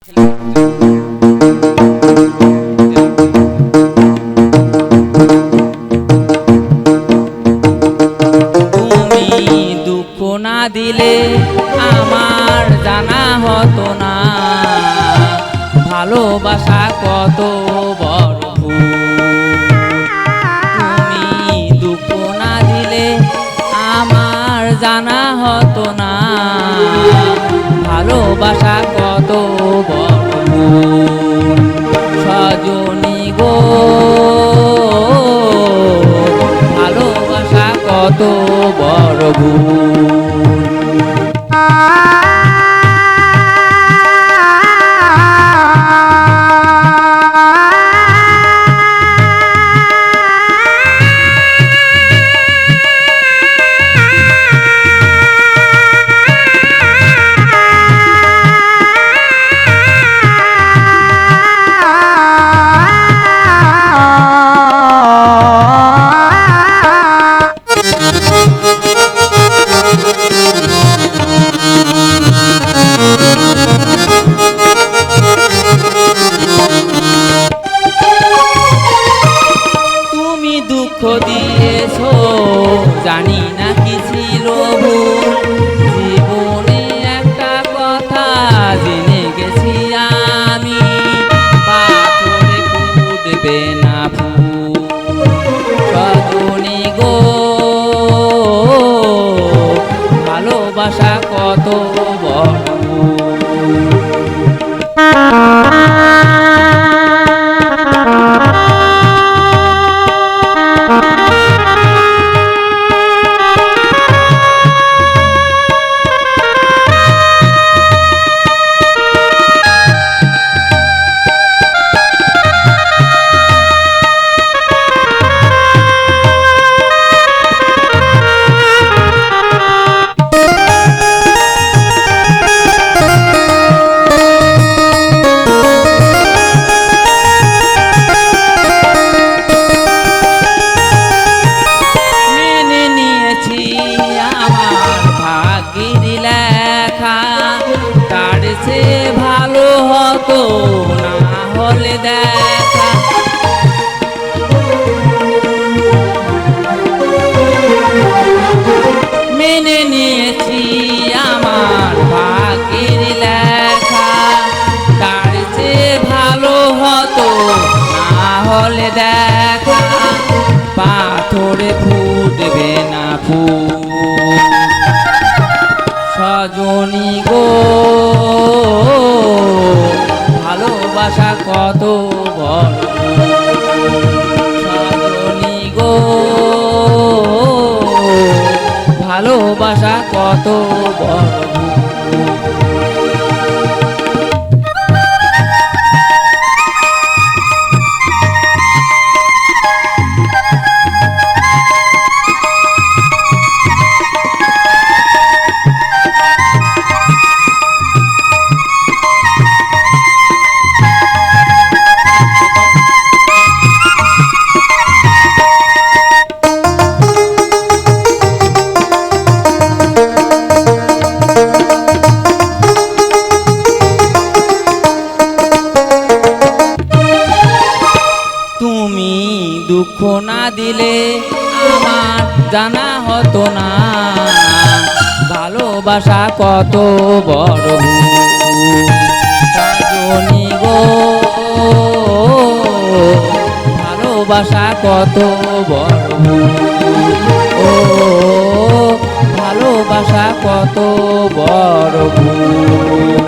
তুমি দুঃখ না দিলে আমার জানা হতো না ভালোবাসা কত বড় ভুল। তুমি দুঃখ না দিলে আমার জানা হতো না ভালোবাসা কত বড় ভুল। সজনী গো ভালোবাসা কত বড় ভুল। দুঃখ দিয়েছো জানি না কি ছিল ভুল। জীবনে একটা কথা জেনে গেছি আমি, পাথরে ফুটবে না ফুল। সজনী গো ভালোবাসা কত বড় ভালো হতো না হলে দেখা। মেনে নিয়েছি আমার ভাগ্যের লেখা, তার চেয়ে ভালো হতো না হলে দেখা। পাথরে ফুটবে না ফুল। সজনী গো ভালোবাসা কত বড়। সজনী গো ভালোবাসা কত বড়। দুঃখ না দিলে আমার জানা হতো না ভালোবাসা কত বড় ভুল। সজনী গো ভালোবাসা কত বড় ভুল। ও ভালোবাসা কত বড় ভুল।